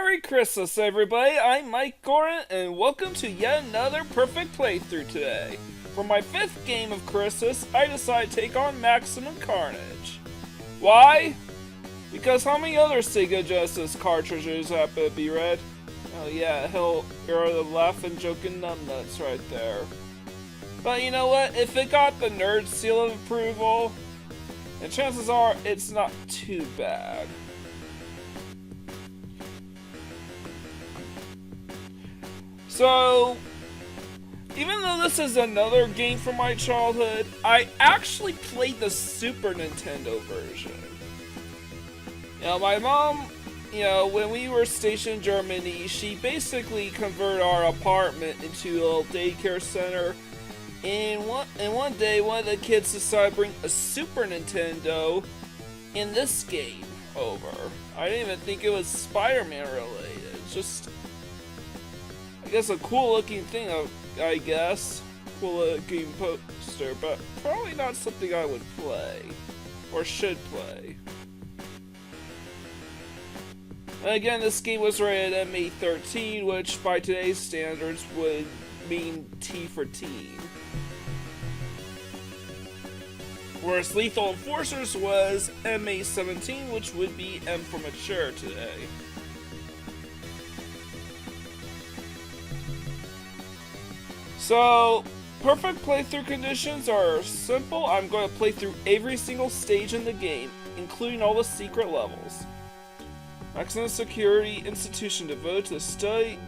Merry Christmas, everybody! I'm Mike Gorin, and welcome to yet another perfect playthrough today. For my 5th game of Christmas, I decided to take on Maximum Carnage. Why? Because how many other Sega Genesis cartridges happen to be red? Oh yeah, hell, you're the laughing, joking numbnuts right there. But you know what? If it got the nerd seal of approval, and chances are it's not too bad. So, even though this is another game from my childhood, I actually played the Super Nintendo version. My mom, when we were stationed in Germany, she basically converted our apartment into a little daycare center. And one day, one of the kids decided to bring a Super Nintendo in this game over. I didn't even think it was Spider-Man related. It's just, I guess, a cool looking thing, I guess. Cool looking poster, but probably not something I would play. Or should play. And again, this game was rated MA13, which by today's standards would mean T for teen. Whereas Lethal Enforcers was MA17, which would be M for mature today. So, perfect playthrough conditions are simple. I'm going to play through every single stage in the game, including all the secret levels. Maximum security institution devoted to the study.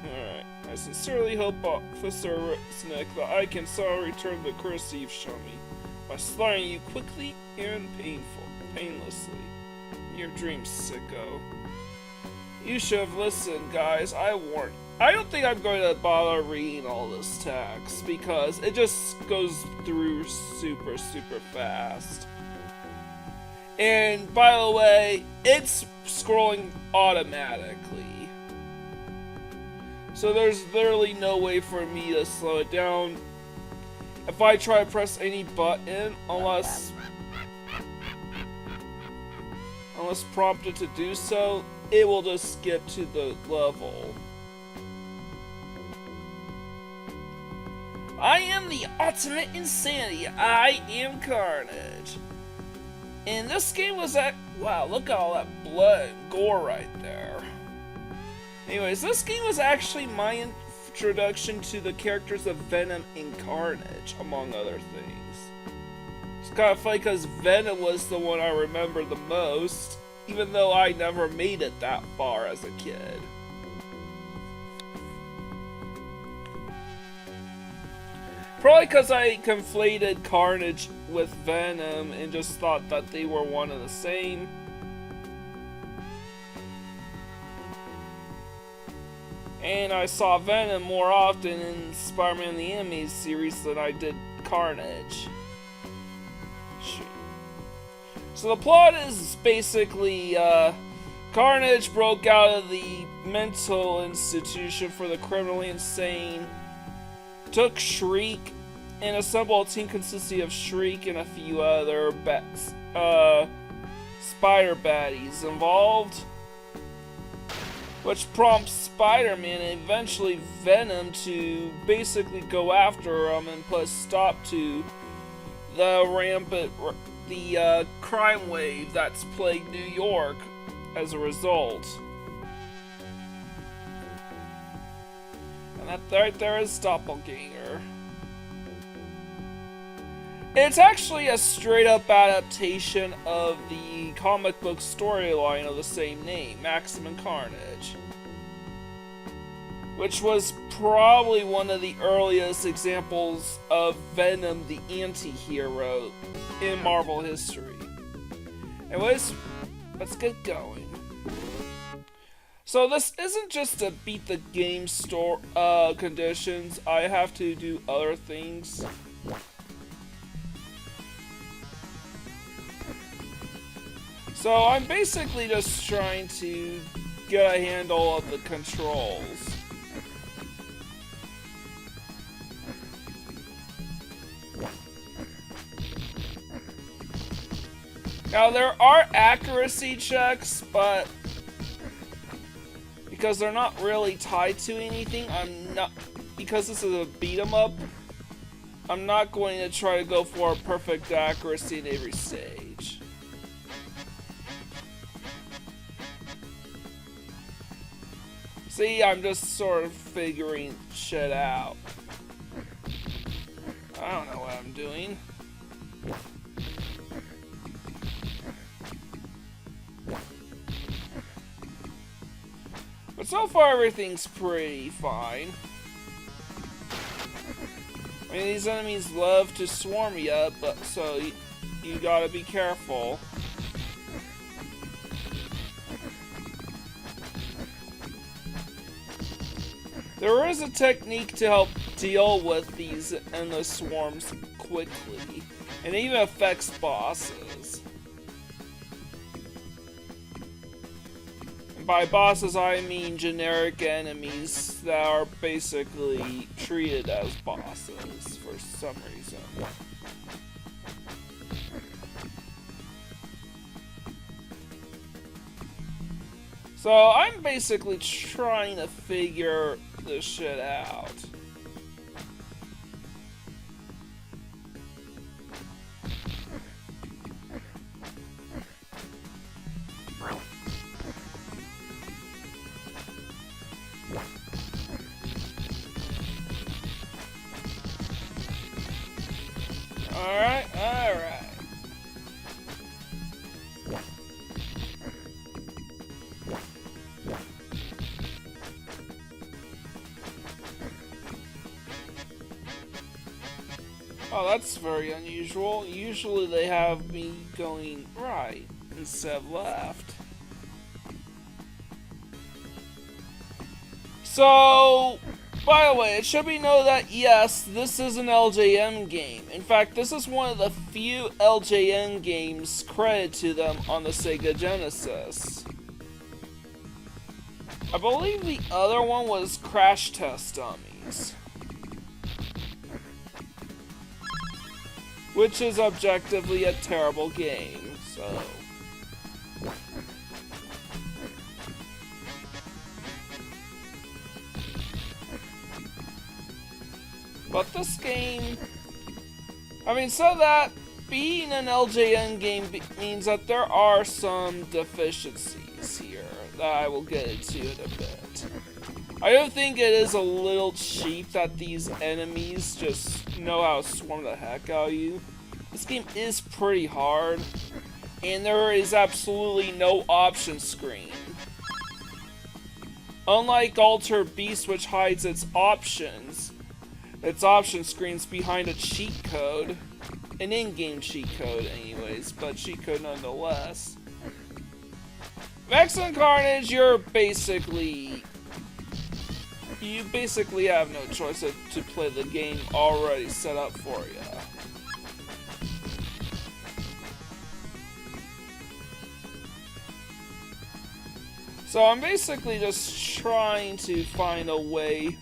Alright, I sincerely hope, Officer Snick, that I can somehow return the courtesy you've shown me by slaughtering you quickly and painlessly. Your dreams, sicko. You should have listened, guys. I warned. I don't think I'm going to bother reading all this text because it just goes through super fast. And by the way, it's scrolling automatically. So there's literally no way for me to slow it down if I try to press any button, unless prompted to do so, it will just skip to the level. I am the ultimate insanity. I am Carnage. And this game was wow, look at all that blood and gore right there. Anyways, this game was actually my introduction to the characters of Venom and Carnage, among other things. It's kind of funny because Venom was the one I remember the most, even though I never made it that far as a kid. Probably because I conflated Carnage with Venom and just thought that they were one and the same. And I saw Venom more often in Spider-Man the Animated Series than I did Carnage. Shoot. So the plot is basically, Carnage broke out of the mental institution for the criminally insane, took Shriek, and assembled a team consisting of Shriek and a few other spider baddies involved, which prompts Spider-Man and eventually Venom to basically go after him and put a stop to the crime wave that's plagued New York as a result. And that right there is Doppelganger. It's actually a straight-up adaptation of the comic book storyline of the same name, Maximum Carnage, which was probably one of the earliest examples of Venom the anti-hero in Marvel history. Anyways, let's get going. So this isn't just to beat the game conditions, I have to do other things. So I'm basically just trying to get a handle of the controls. Now there are accuracy checks, but because they're not really tied to anything. Because this is a beat 'em up, I'm not going to try to go for perfect accuracy in every stage. See, I'm just sort of figuring shit out. I don't know what I'm doing. But so far, everything's pretty fine. I mean, these enemies love to swarm you, but so you gotta be careful. There is a technique to help deal with these endless swarms quickly, and it even affects bosses. And by bosses, I mean generic enemies that are basically treated as bosses for some reason. So I'm basically trying to figure this shit out. Alright. Oh, that's very unusual. Usually they have me going right instead of left. So, by the way, it should be noted that yes, this is an LJN game. In fact, this is one of the few LJN games credited to them on the Sega Genesis. I believe the other one was Crash Test Dummies, which is objectively a terrible game, so... But this game... I mean, so that being an LJN game means that there are some deficiencies here that I will get into in a bit. I do think it is a little cheap that these enemies just know how to swarm the heck out of you. This game is pretty hard, and there is absolutely no option screen. Unlike Altered Beast, which hides its option screen's behind a cheat code. An in-game cheat code anyways, but cheat code nonetheless. Vex and Carnage, you basically have no choice to play the game already set up for you. So I'm basically just trying to find a way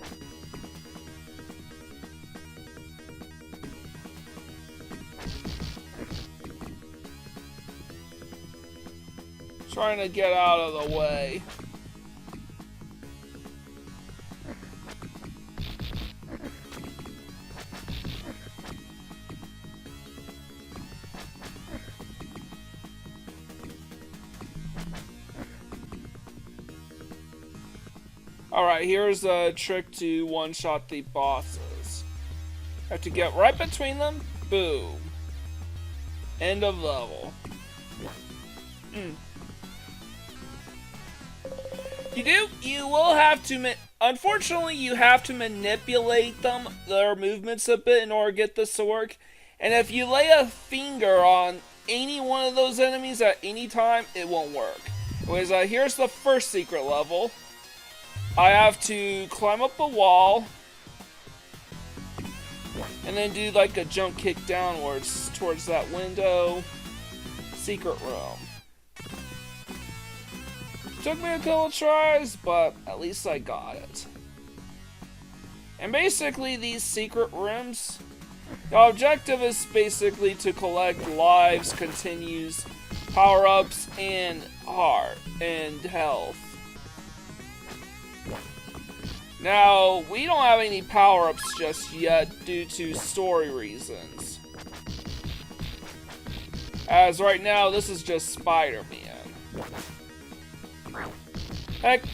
to get out of the way. Alright, here's a trick to one-shot the bosses. Have to get right between them. Boom. End of level. You will have to, unfortunately, you have to manipulate their movements a bit in order to get this to work. And if you lay a finger on any one of those enemies at any time, it won't work. Anyways, here's the first secret level. I have to climb up a wall, and then do like a jump kick downwards towards that window. Secret room. Took me a couple tries, but at least I got it. And basically these secret rooms, the objective is basically to collect lives, continues, power-ups, and heart, and health. Now, we don't have any power-ups just yet due to story reasons. As right now, this is just Spider-Man. Heck,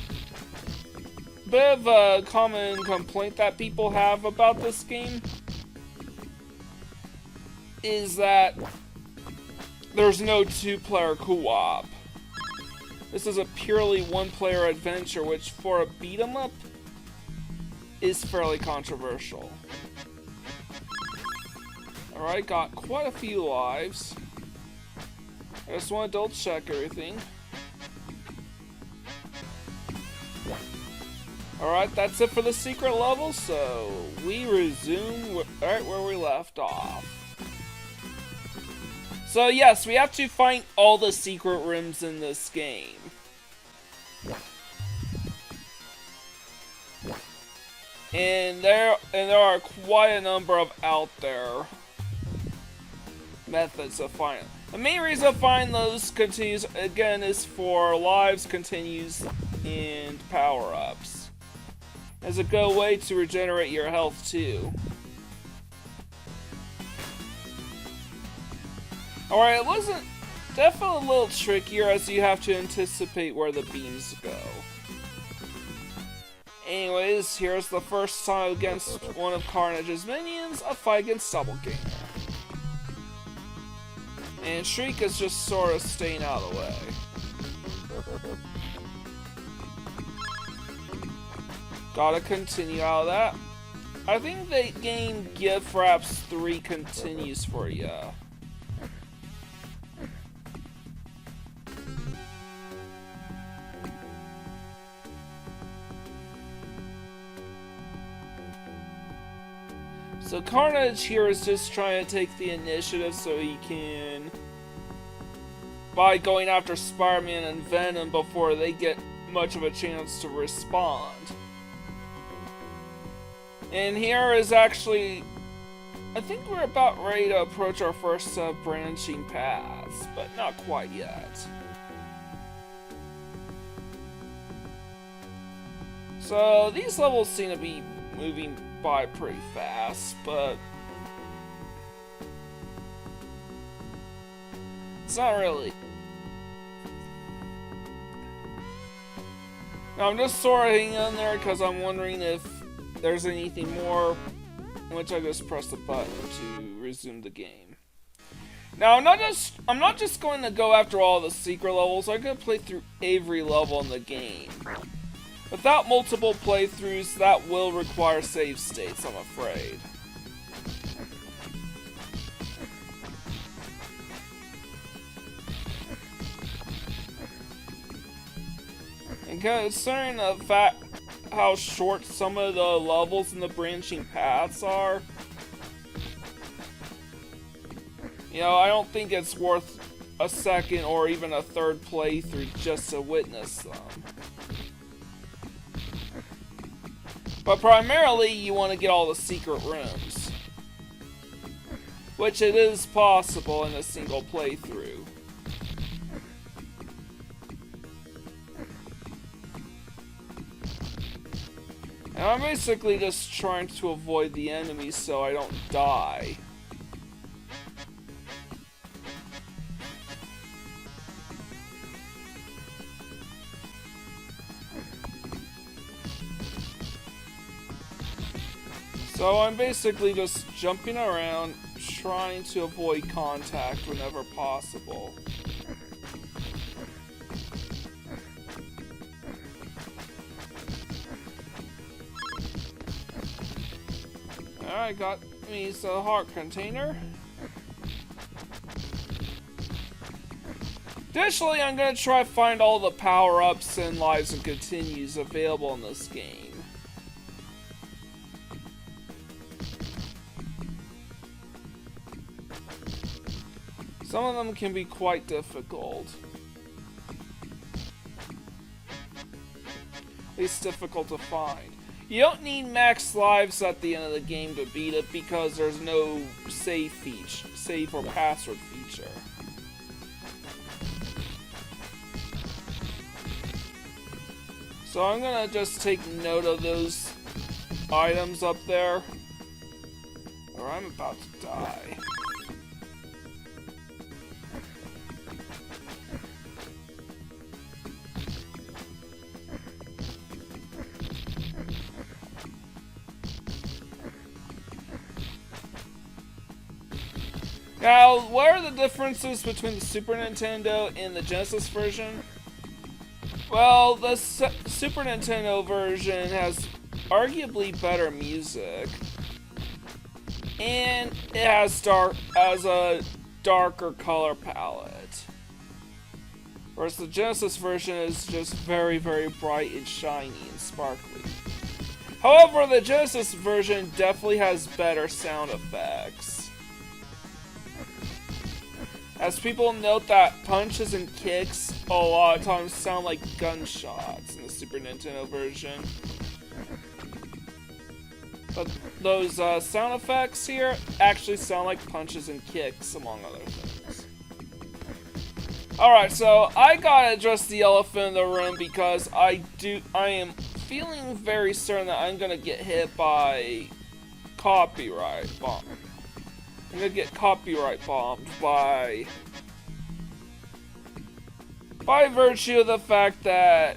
bit of a common complaint that people have about this game is that there's no two-player co-op. This is a purely one-player adventure, which for a beat-em-up is fairly controversial. Alright, got quite a few lives. I just want to double check everything. Alright, that's it for the secret level, so we resume right where we left off. So yes, we have to find all the secret rooms in this game. And there are quite a number of out there methods of finding. The main reason to find those continues again is for lives, continues, and power-ups. As a good way to regenerate your health too. Alright, it wasn't definitely a little trickier as you have to anticipate where the beams go. Anyways, here's the first time against one of Carnage's minions, a fight against Doppelganger. And Shriek is just sort of staying out of the way. Gotta continue out of that. I think the game Gift Wraps 3 continues for ya. So Carnage here is just trying to take the initiative so he can, by going after Spider-Man and Venom before they get much of a chance to respond. And here is actually, I think we're about ready to approach our first branching paths, but not quite yet. So these levels seem to be moving by pretty fast, but it's not really. Now I'm just sort of hanging on there because I'm wondering if there's anything more, in which I just press the button to resume the game. Now I'm not just going to go after all the secret levels. I'm going to play through every level in the game. Without multiple playthroughs, that will require save states, I'm afraid. And considering the fact how short some of the levels in the branching paths are, you know, I don't think it's worth a second or even a third playthrough just to witness them. But primarily, you want to get all the secret rooms, which it is possible in a single playthrough. And I'm basically just trying to avoid the enemies so I don't die. So I'm basically just jumping around, trying to avoid contact whenever possible. Alright, got me a heart container. Additionally, I'm gonna try to find all the power-ups and lives and continues available in this game. Some of them can be quite difficult. At least difficult to find. You don't need max lives at the end of the game to beat it because there's no save or password feature. So I'm gonna just take note of those items up there, or I'm about to die. Now, what are the differences between the Super Nintendo and the Genesis version? Well, the Super Nintendo version has arguably better music, and it has a darker color palette. Whereas the Genesis version is just very, very bright and shiny and sparkly. However, the Genesis version definitely has better sound effects. As people note that punches and kicks a lot of times sound like gunshots in the Super Nintendo version. But those sound effects here actually sound like punches and kicks, among other things. Alright, so I gotta address the elephant in the room because I am feeling very certain that I'm gonna get hit by copyright bomb. I'm gonna get copyright bombed by virtue of the fact that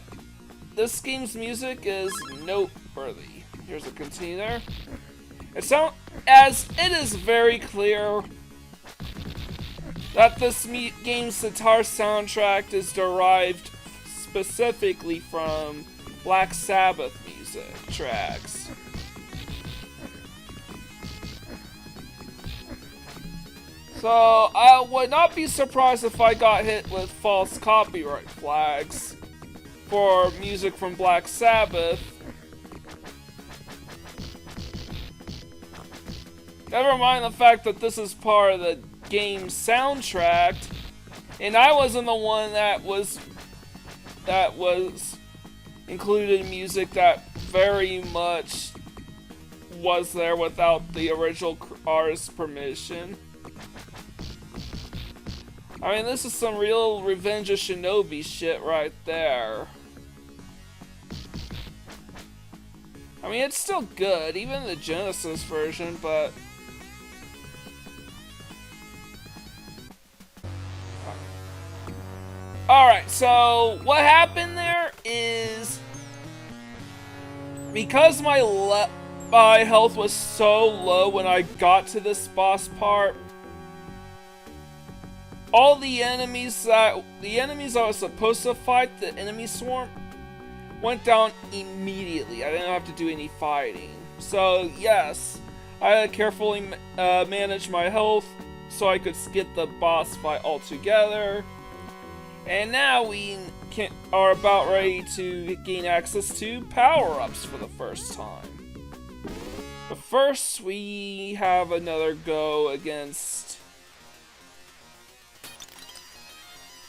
this game's music is noteworthy. Here's a continue there. As it is very clear that this game's entire soundtrack is derived specifically from Black Sabbath music tracks. So, I would not be surprised if I got hit with false copyright flags for music from Black Sabbath. Never mind the fact that this is part of the game's soundtrack, and I wasn't the one that was included music that very much was there without the original artist's permission. I mean, this is some real Revenge of Shinobi shit right there. I mean, it's still good, even the Genesis version, but... Alright, so what happened there is... Because my health was so low when I got to this boss part, all the enemies I was supposed to fight, the enemy swarm, went down immediately. I didn't have to do any fighting. So yes, I had to carefully manage my health so I could skip the boss fight altogether. And now we are about ready to gain access to power-ups for the first time. But first, we have another go against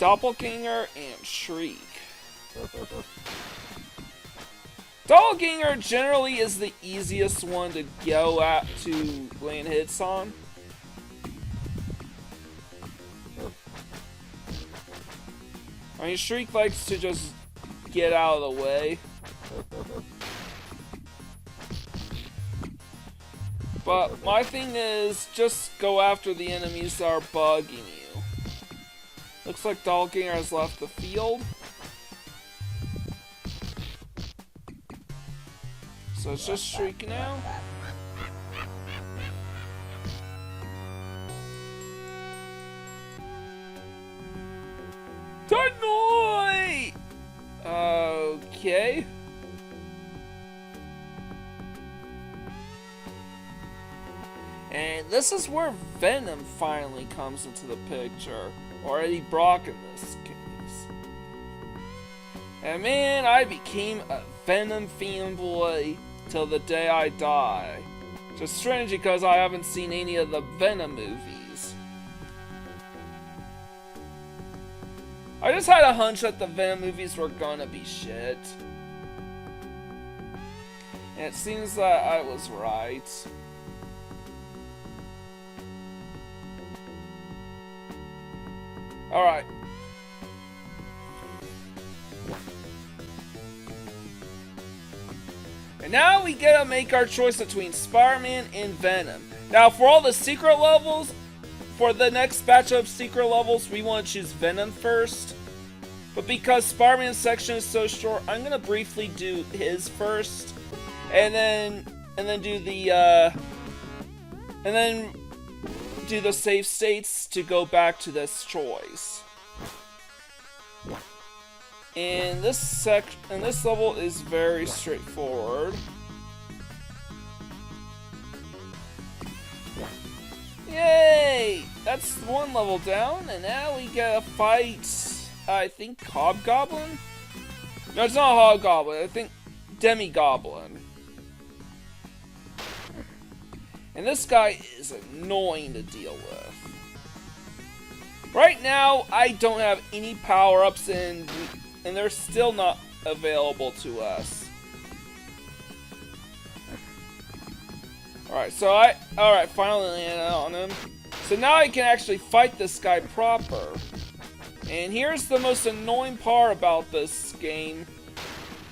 Doppelganger and Shriek. Doppelganger generally is the easiest one to go at to land hits on. I mean, Shriek likes to just get out of the way. But my thing is, just go after the enemies that are bugging you. Looks like Doppelganger has left the field. So it's just Shriek now. Dynamite! Okay. And this is where Venom finally comes into the picture. Or Eddie Brock in this case. And man, I became a Venom fanboy till the day I die. Just strange because I haven't seen any of the Venom movies. I just had a hunch that the Venom movies were gonna be shit. And it seems that I was right. Alright. And now we gotta make our choice between Spider-Man and Venom. Now for all the secret levels, for the next batch of secret levels, we want to choose Venom first. But because Spider-Man's section is so short, I'm gonna briefly do his first, and then do the save states to go back to this choice. And this level is very straightforward. Yay! That's one level down, and now we gotta fight, I think, Hobgoblin? No, it's not Hobgoblin, I think Demi-Goblin. And this guy is annoying to deal with. Right now, I don't have any power-ups, and they're still not available to us. Alright, finally landed on him. So now I can actually fight this guy proper. And here's the most annoying part about this game,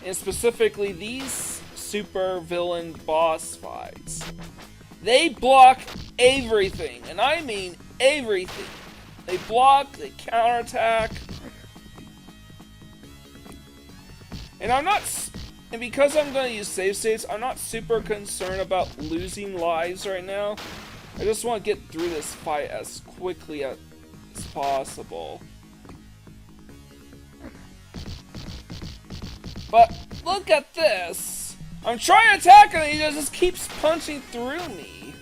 and specifically these super villain boss fights. They block everything, and I mean everything. They block, they counterattack. And because I'm going to use save states, I'm not super concerned about losing lives right now. I just want to get through this fight as quickly as possible. But look at this! I'm trying to attack him and he just keeps punching through me.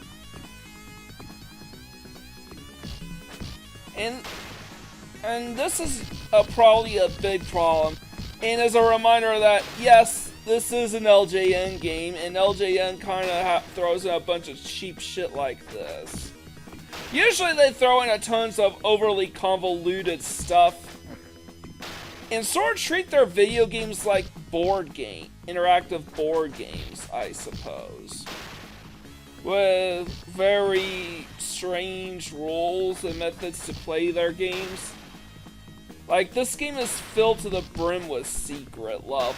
And this is probably a big problem. And as a reminder that, yes, this is an LJN game, and LJN kind of throws in a bunch of cheap shit like this. Usually they throw in a tons of overly convoluted stuff, and sort of treat their video games like interactive board games, I suppose. With very strange rules and methods to play their games. Like, this game is filled to the brim with secret levels.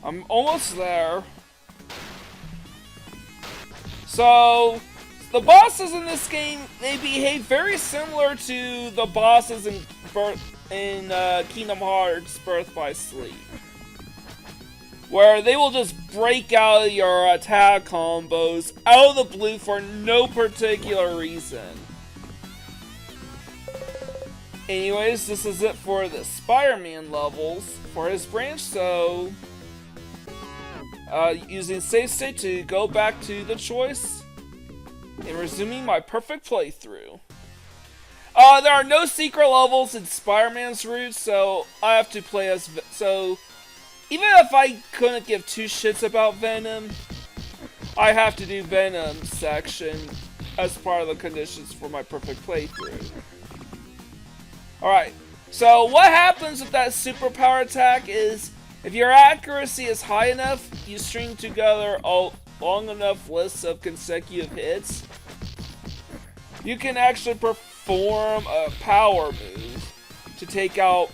I'm almost there. So, the bosses in this game, they behave very similar to the bosses in Kingdom Hearts Birth by Sleep. Where they will just break out of your attack combos out of the blue for no particular reason. Anyways, this is it for the Spider-Man levels for his branch, so using save state to go back to the choice and resuming my perfect playthrough. There are no secret levels in Spider-Man's route, so I have to play as even if I couldn't give two shits about Venom, I have to do Venom section as part of the conditions for my perfect playthrough. Alright, so what happens with that superpower attack is, if your accuracy is high enough, you string together a long enough list of consecutive hits, you can actually perform a power move to take out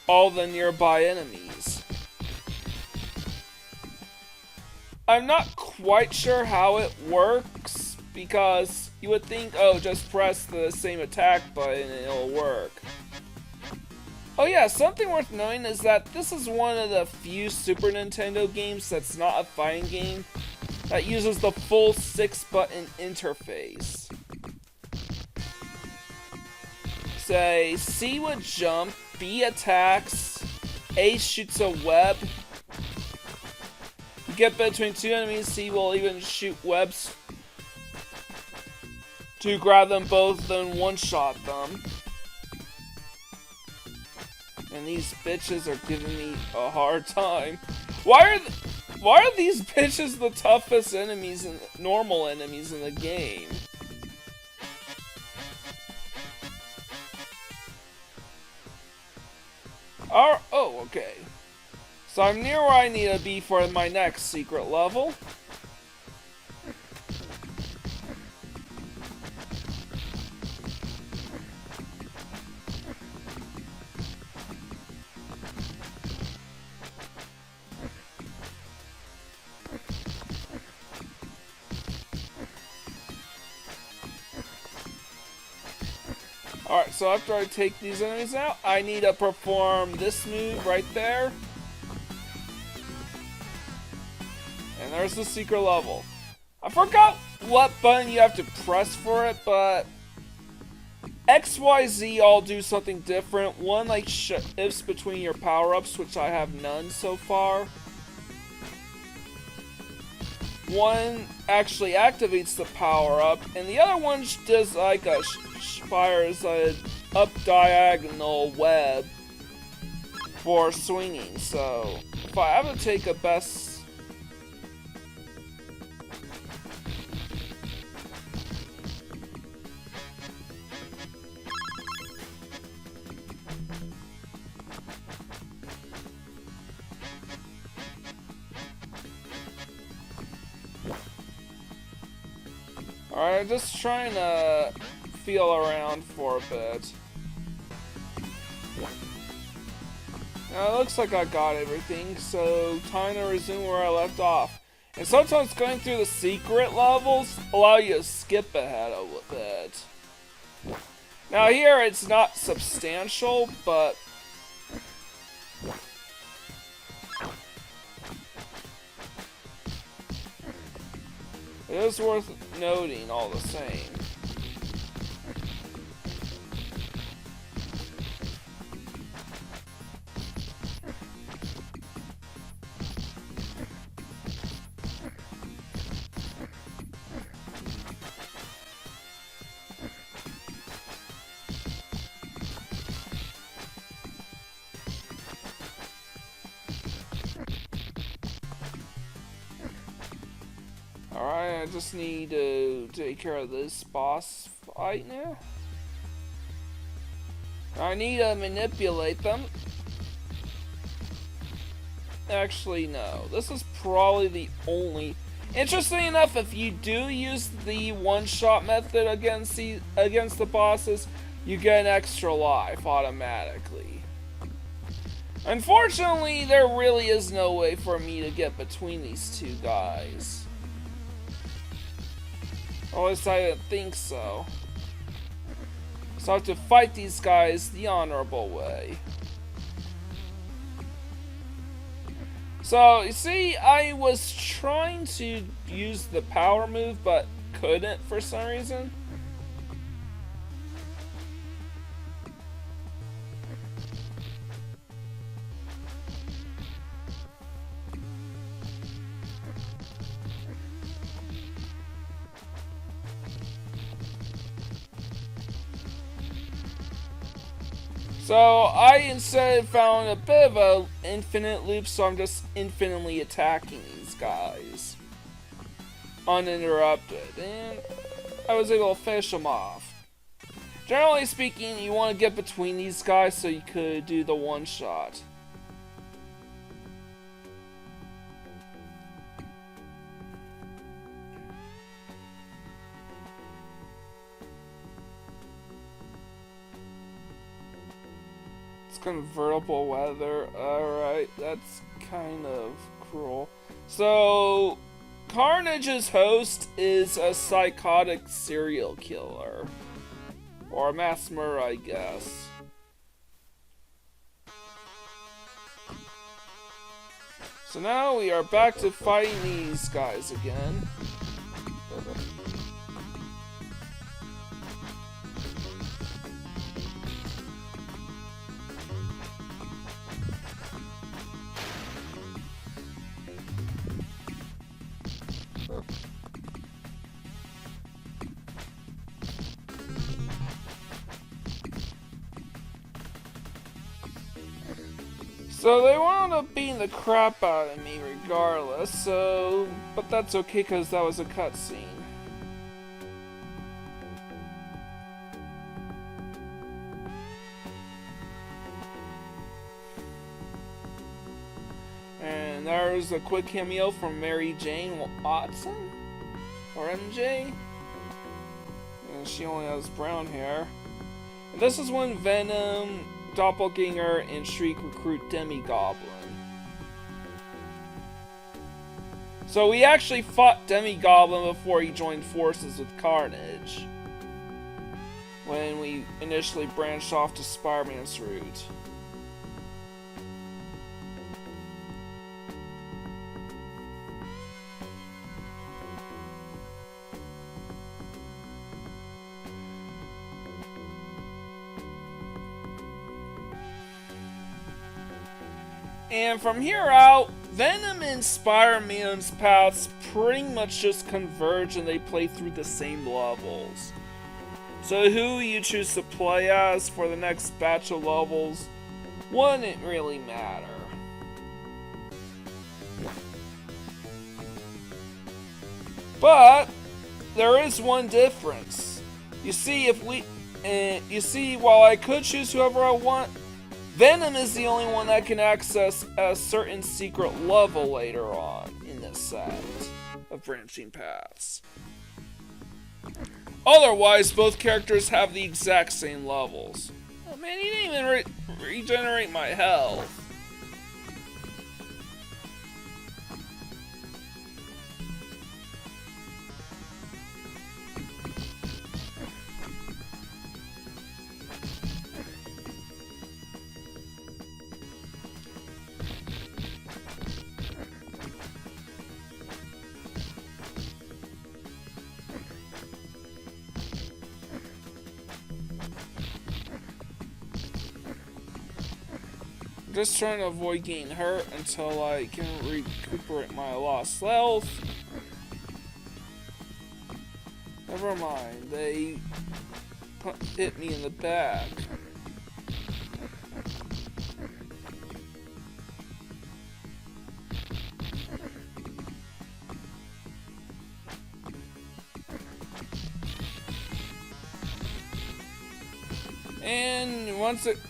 all the nearby enemies. I'm not quite sure how it works, because you would think, oh, just press the same attack button and it'll work. Oh yeah, something worth knowing is that this is one of the few Super Nintendo games that's not a fighting game that uses the full 6-button interface. Say, C would jump, B attacks, A shoots a web. You get between two enemies, C will even shoot webs to grab them both, then one-shot them. And these bitches are giving me a hard time. Why are these bitches the toughest enemies and normal enemies in the game? Oh, okay. So I'm near where I need to be for my next secret level. Alright, so after I take these enemies out, I need to perform this move right there. And there's the secret level. I forgot what button you have to press for it, but X, Y, Z all do something different. One like shifts between your power-ups, which I have none so far. One actually activates the power-up, and the other one does like a fires a up diagonal web for swinging. So if I have to take a best. Alright, just trying to feel around for a bit. Now it looks like I got everything, so time to resume where I left off. And sometimes going through the secret levels allow you to skip ahead a bit. Now here it's not substantial, but it is worth noting all the same. Alright, I just need to take care of this boss fight now. I need to manipulate them. Actually, no. This is probably the only... Interesting enough, if you do use the one-shot method against the bosses, you get an extra life automatically. Unfortunately, there really is no way for me to get between these two guys. At least I didn't think so. So I have to fight these guys the honorable way. So, you see, I was trying to use the power move, but couldn't for some reason. So I instead found a bit of an infinite loop, so I'm just infinitely attacking these guys uninterrupted, and I was able to finish them off. Generally speaking, you want to get between these guys so you could do the one shot. Convertible weather. Alright, that's kind of cruel. So, Carnage's host is a psychotic serial killer. Or a mass murderer, I guess. So now we are back to fighting these guys again. So they wound up beating the crap out of me regardless, but that's okay because that was a cutscene. And there's a quick cameo from Mary Jane Watson? Or MJ? And she only has brown hair. And this is when Venom, Doppelganger, and Shriek recruit Demi-Goblin. So we actually fought Demi-Goblin before he joined forces with Carnage. when we initially branched off to Spider-Man's route. And from here out, Venom and Spider-Man's paths pretty much just converge and they play through the same levels. So who you choose to play as for the next batch of levels wouldn't really matter. But there is one difference. You see, while I could choose whoever I want, Venom is the only one that can access a certain secret level later on in this set of branching paths. Otherwise, both characters have the exact same levels. Oh man, he didn't even regenerate my health. I'm just trying to avoid getting hurt until I can recuperate my lost health. Never mind, they hit me in the back.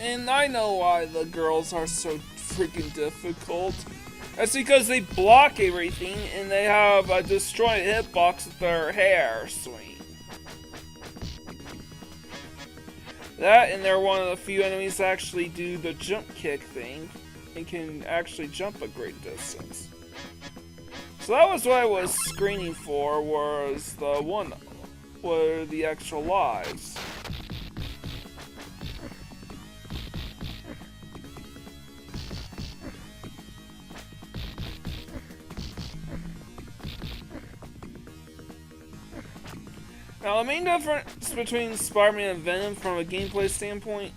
And I know why the girls are so freaking difficult. That's because they block everything and they have a disjointed hitbox with their hair swing. That, and they're one of the few enemies that actually do the jump kick thing and can actually jump a great distance. So that was what I was screening for, was the one were the extra lives. Now, the main difference between Spider-Man and Venom from a gameplay standpoint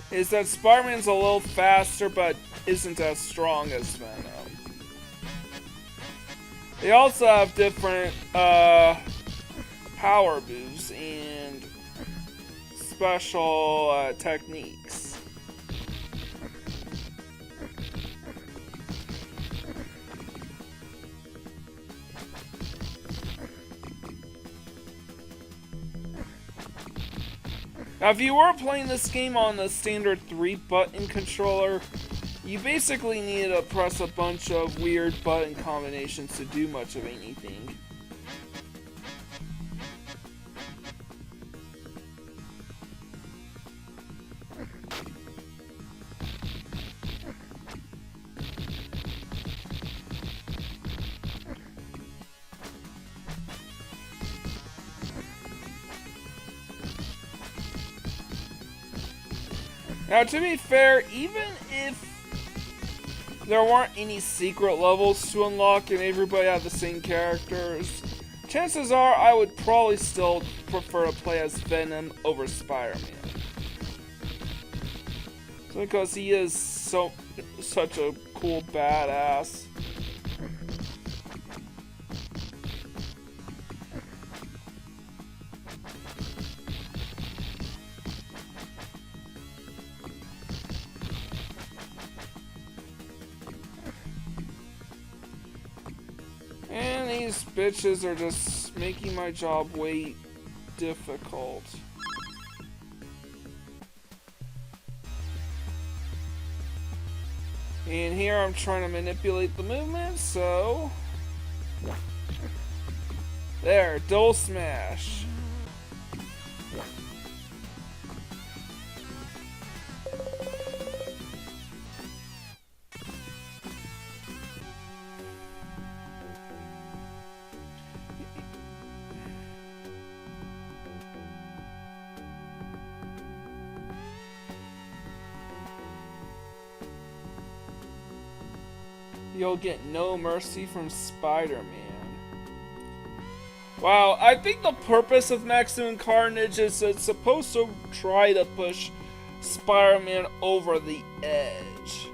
is that Spider-Man's a little faster but isn't as strong as Venom. They also have different power moves and special techniques. Now, if you were playing this game on the standard 3-button controller, you basically need to press a bunch of weird button combinations to do much of anything. Now, to be fair, even if there weren't any secret levels to unlock and everybody had the same characters, chances are I would probably still prefer to play as Venom over Spider-Man. Because he is such a cool badass. And these bitches are just making my job way difficult. And here I'm trying to manipulate the movement, so... There, double smash. You'll get no mercy from Spider-Man. Wow, I think the purpose of Maximum Carnage is it's supposed to try to push Spider-Man over the edge.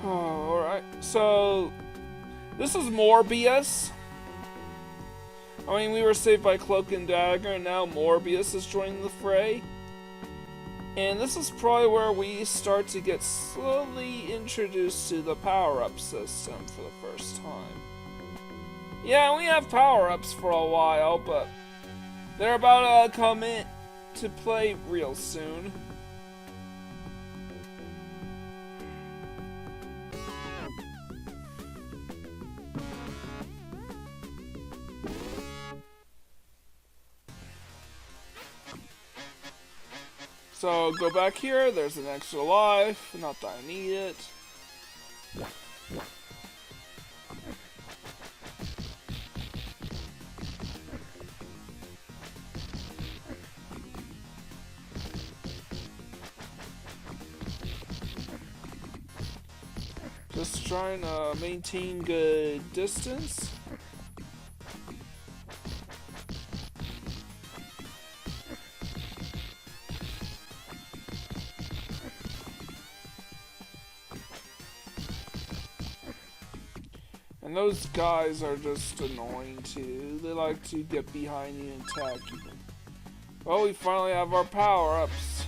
Oh, alright, so this is Morbius. I mean, we were saved by Cloak and Dagger, and now Morbius is joining the fray. And this is probably where we start to get slowly introduced to the power-up system for the first time. Yeah, we have power-ups for a while, but they're about to come in to play real soon. So go back here, there's an extra life, not that I need it. Just trying to maintain good distance. And those guys are just annoying too. They like to get behind you and attack you. Well, we finally have our power-ups.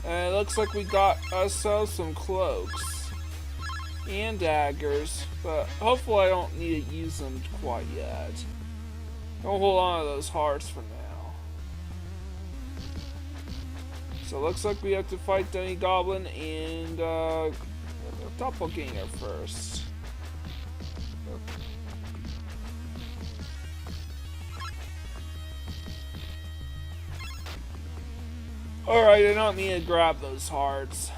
And it looks like we got ourselves some cloaks. And daggers. But hopefully I don't need to use them quite yet. I'll hold on to those hearts for now. So it looks like we have to fight Demi-Goblin and Doppelganger first. Alright, I don't need to grab those hearts.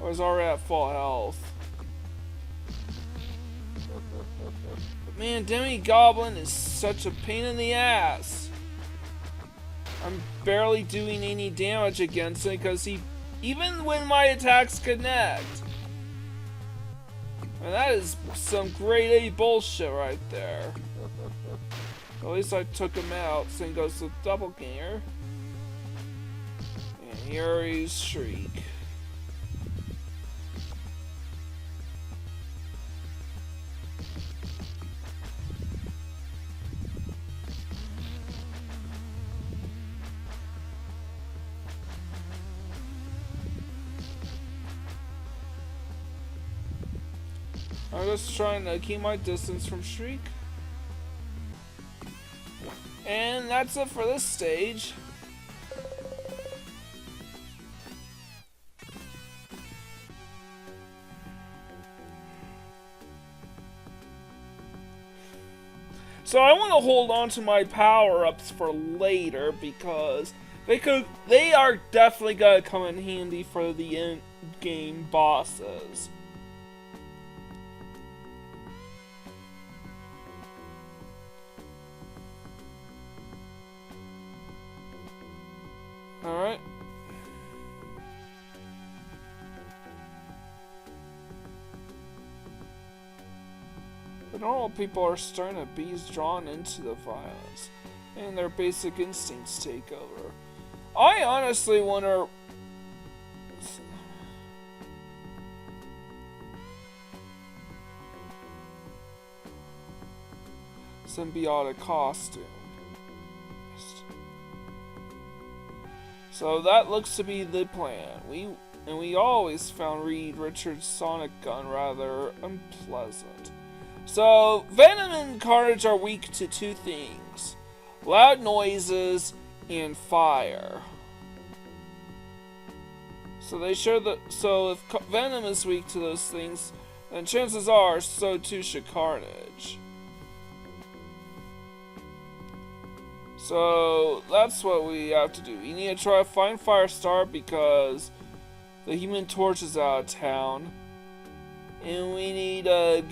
I was already at full health. But man, Demi-Goblin is such a pain in the ass. I'm barely doing any damage against him because even when my attacks connect. And that is some grade A bullshit right there. At least I took him out. Same goes to Doppelganger. And here is Shriek. I'm just trying to keep my distance from Shriek. And that's it for this stage. So I want to hold on to my power-ups for later because they are definitely gonna come in handy for the end-game bosses. Alright. But normal people are starting to be drawn into the violence, and their basic instincts take over. I honestly wonder... symbiotic costume. So that looks to be the plan. We always found Reed Richards' sonic gun rather unpleasant. So Venom and Carnage are weak to two things: loud noises and fire. So if Venom is weak to those things, then chances are so too should Carnage. So that's what we have to do. We need to try to find Firestar because the Human Torch is out of town, and we need to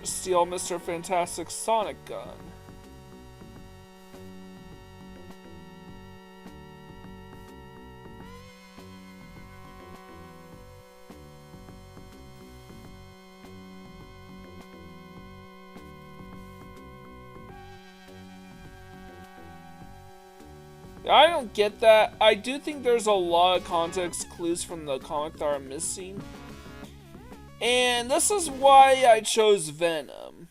steal Mr. Fantastic's sonic gun. I don't get that. I do think there's a lot of context clues from the comic that are missing. And this is why I chose Venom.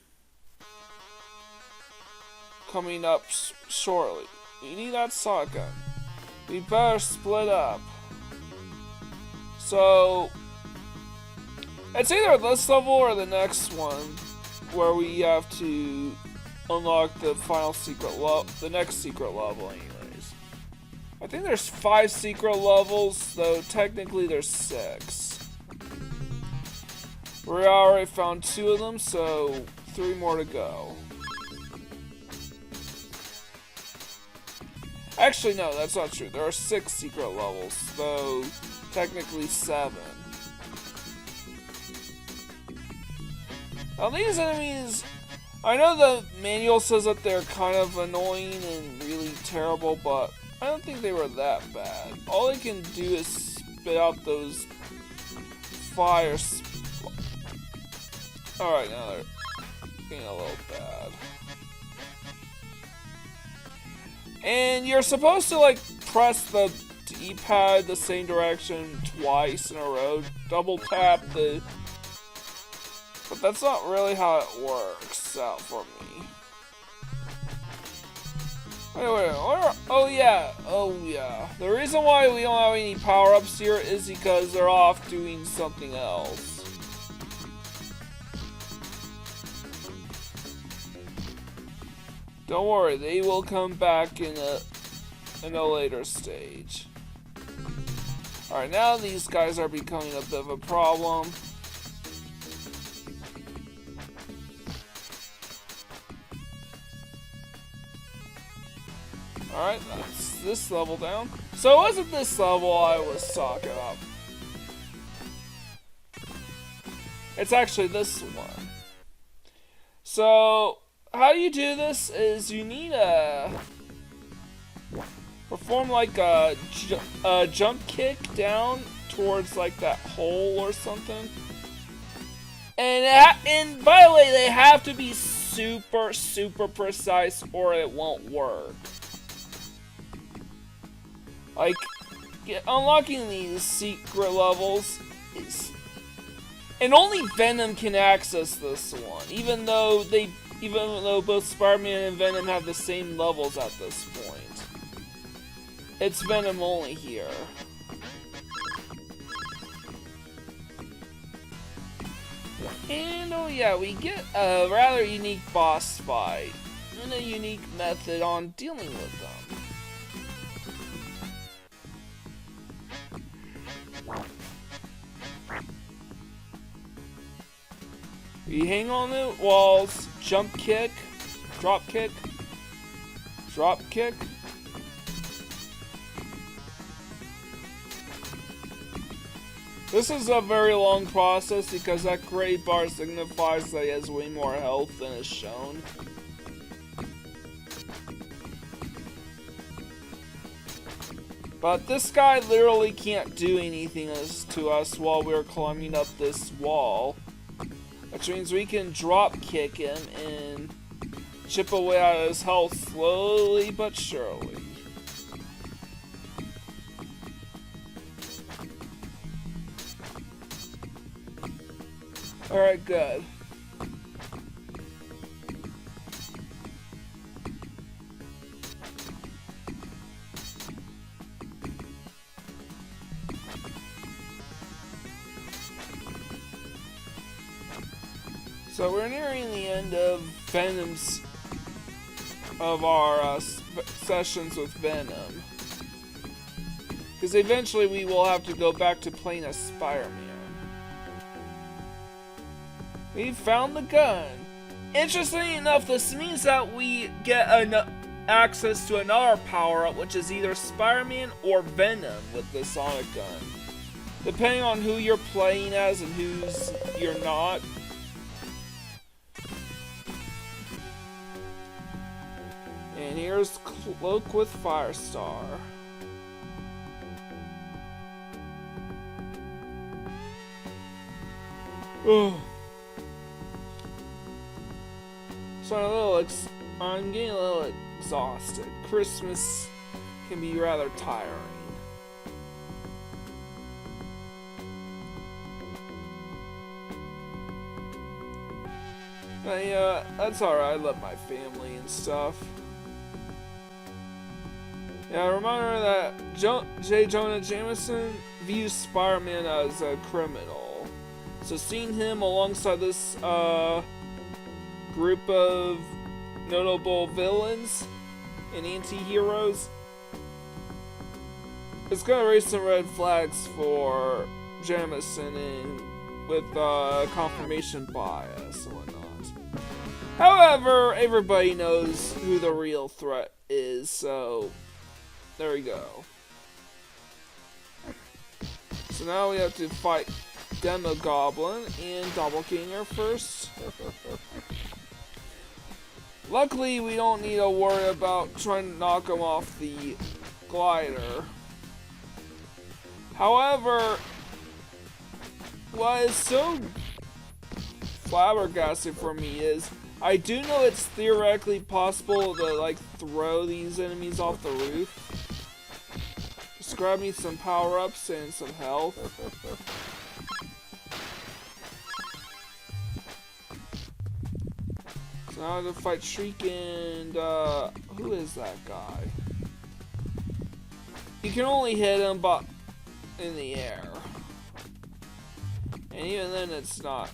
Coming up shortly. We need that shotgun. We better split up. So, it's either this level or the next one, where we have to unlock the final secret level, the next secret level anyways. I think there's 5 secret levels, though technically there's 6. We already found 2 of them, so 3 more to go. Actually, no, that's not true. There are 6 secret levels, though technically 7. Now these enemies, I know the manual says that they're kind of annoying and really terrible, but I don't think they were that bad. All they can do is spit out those fire Alright, now they're getting a little bad. And you're supposed to like press the D-pad the same direction twice in a row, double tap the... But that's not really how it works out for me. Wait, oh yeah. The reason why we don't have any power-ups here is because they're off doing something else. Don't worry, they will come back in a later stage. Alright, now these guys are becoming a bit of a problem. Alright, that's this level down. So it wasn't this level I was talking about. It's actually this one. So, how you do this is you need to perform like a jump kick down towards like that hole or something. And by the way, they have to be super precise or it won't work. Like, unlocking these secret levels is... And only Venom can access this one, even though both Spider-Man and Venom have the same levels at this point. It's Venom only here. And oh yeah, we get a rather unique boss fight, and a unique method on dealing with them. We hang on the walls, jump kick, drop kick, drop kick. This is a very long process because that gray bar signifies that he has way more health than is shown. But this guy literally can't do anything to us while we're climbing up this wall. Which means we can drop kick him and chip away at his health slowly but surely. Alright, good. So we're nearing the end of our sessions with Venom. Because eventually we will have to go back to playing as Spider-Man. We found the gun. Interestingly enough, this means that we get access to another power-up, which is either Spider-Man or Venom with the Sonic gun. Depending on who you're playing as and who's you're not. And here's Cloak with Firestar. Oh. So I'm getting a little exhausted. Christmas can be rather tiring. But yeah, that's alright. I love my family and stuff. Yeah, remember that J. Jonah Jameson views Spider-Man as a criminal. So seeing him alongside this group of notable villains and anti-heroes, it's gonna raise some red flags for Jameson and with confirmation bias and whatnot. However, everybody knows who the real threat is, so there we go. So now we have to fight Demogoblin and Doppelganger first. Luckily, we don't need to worry about trying to knock him off the glider. However, what is so flabbergasted for me is I do know it's theoretically possible to like throw these enemies off the roof. Just grab me some power-ups and some health. So now I have to fight Shriek and who is that guy? You can only hit him but in the air. And even then it's not.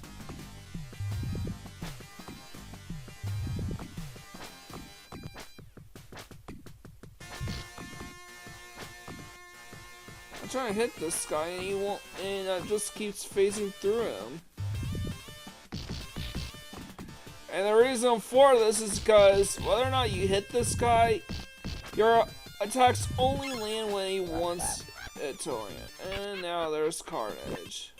I'm trying to hit this guy and he won't, and it just keeps phasing through him. And the reason for this is because whether or not you hit this guy, your attacks only land when he wants it to land. And now there's Carnage.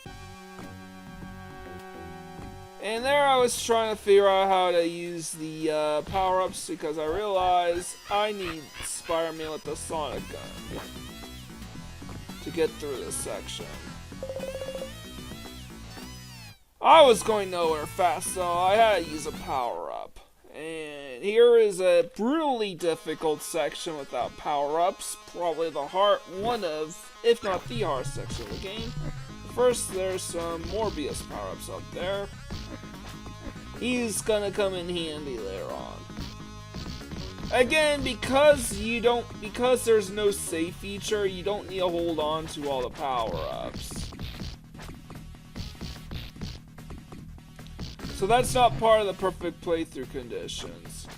And there I was trying to figure out how to use the power-ups because I realized I need Spider-Man with the Sonic Gun to get through this section. I was going nowhere fast, so I had to use a power-up. And here is a brutally difficult section without power-ups. Probably one of, if not the hardest section of the game. First, there's some Morbius power-ups up there. He's gonna come in handy later on. Again, because there's no save feature, you don't need to hold on to all the power-ups. So that's not part of the perfect playthrough conditions.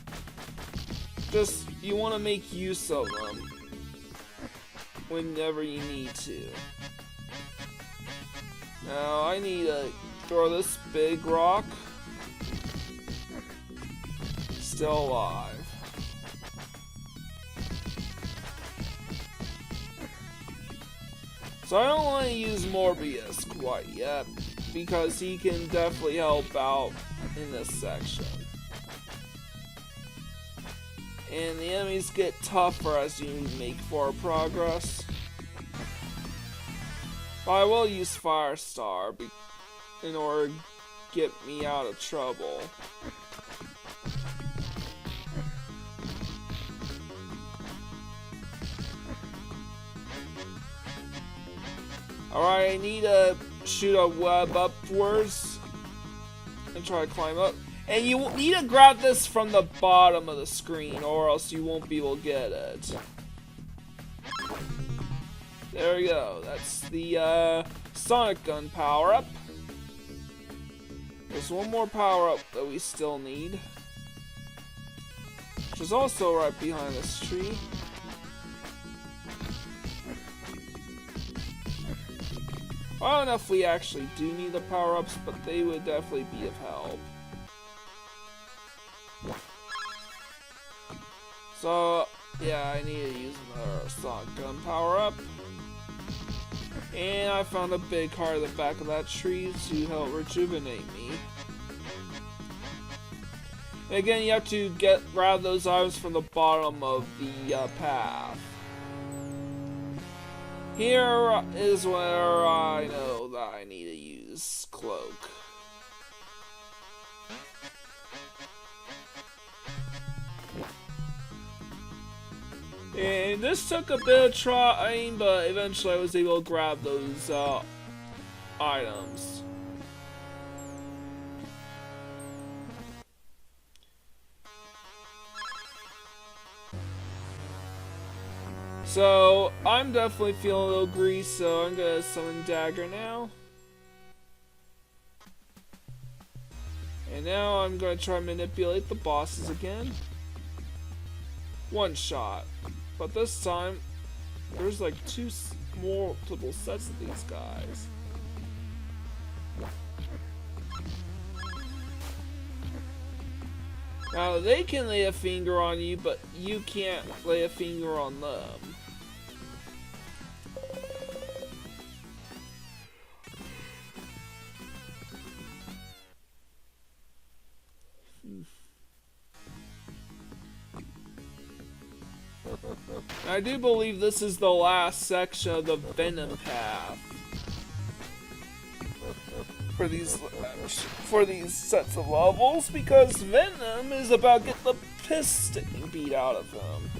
Just, you want to make use of them whenever you need to. Now, I need to throw this big rock. Still alive. So I don't want to use Morbius quite yet, because he can definitely help out in this section. And the enemies get tougher as you make forward progress. But I will use Firestar in order to get me out of trouble. Alright, I need to shoot a web upwards and try to climb up. And you need to grab this from the bottom of the screen or else you won't be able to get it. There we go. That's the Sonic Gun power-up. There's one more power-up that we still need, which is also right behind this tree. I don't know if we actually do need the power-ups, but they would definitely be of help. So, yeah, I need to use another Sonic Gun power-up. And I found a big heart at the back of that tree to help rejuvenate me. And again, you have to grab those items from the bottom of the path. Here is where I know that I need to use Cloak. And This took a bit of trying, but eventually I was able to grab those items. So, I'm definitely feeling a little grease, so I'm gonna summon Dagger now. And now I'm gonna try and manipulate the bosses again. One shot. But this time, there's like multiple sets of these guys. Now, they can lay a finger on you, but you can't lay a finger on them. I do believe this is the last section of the Venom path for these sets of levels, because Venom is about to get the piss beat out of him.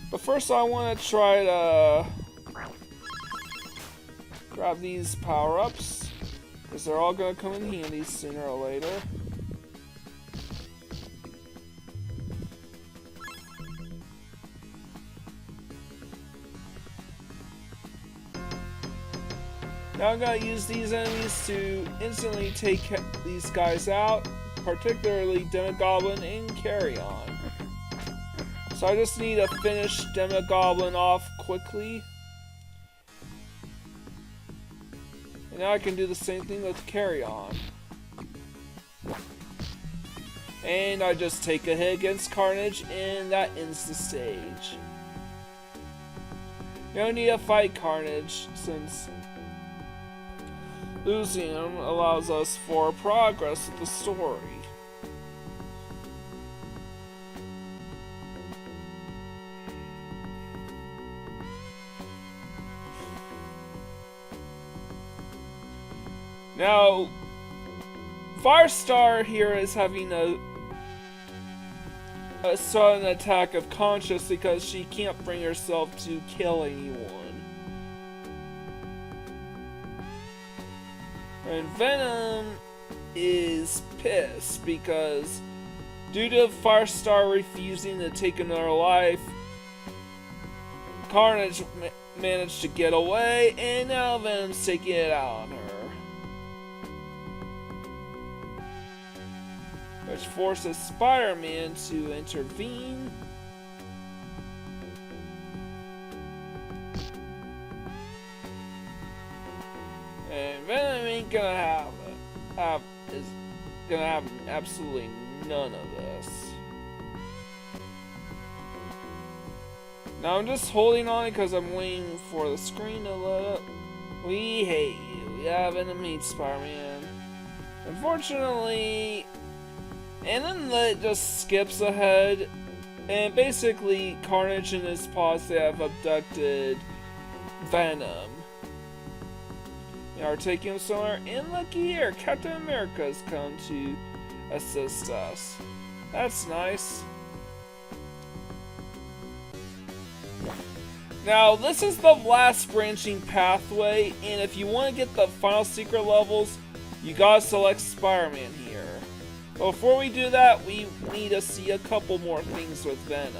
But first I want to try to grab these power-ups, because they're all going to come in handy sooner or later. Now I'm going to use these enemies to instantly take these guys out, particularly Demogoblin and Carrion. So I just need to finish Demogoblin off quickly. And now I can do the same thing with Carrion. And I just take a hit against Carnage, and that ends the stage. You don't need to fight Carnage, since losing him allows us for progress with the story. Now, Firestar here is having a sudden attack of conscience because she can't bring herself to kill anyone. And Venom is pissed because due to Firestar refusing to take another life, Carnage managed to get away, and now Venom's taking it out on her. Which forces Spider-Man to intervene. And Venom ain't gonna is gonna have absolutely none of this. Now I'm just holding on because I'm waiting for the screen to load up. We hate you. Yeah, Venom hates Spider-Man. Unfortunately, and then it just skips ahead, and basically Carnage and his posse have abducted Venom. Are taking him somewhere, and looky here, Captain America's come to assist us. That's nice. Now, this is the last branching pathway, and if you want to get the final secret levels, you gotta select Spider-Man here. But before we do that, we need to see a couple more things with Venom.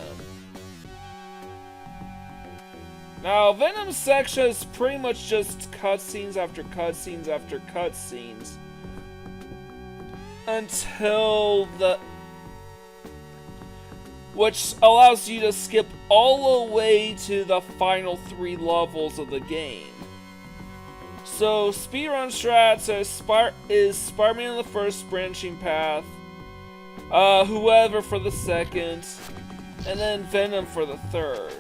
Now, Venom's section is pretty much just cutscenes after cutscenes after cutscenes until which allows you to skip all the way to the final 3 levels of the game. So, speedrun strats is Spider-Man in the first branching path, whoever for the second, and then Venom for the third.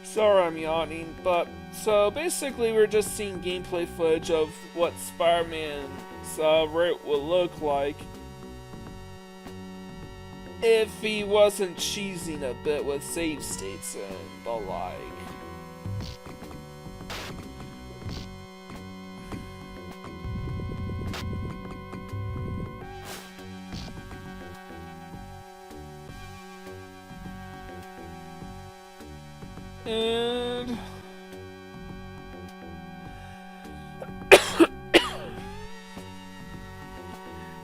Sorry I'm yawning, but so basically we're just seeing gameplay footage of what Spider-Man's route would look like if he wasn't cheesing a bit with save states and the like. And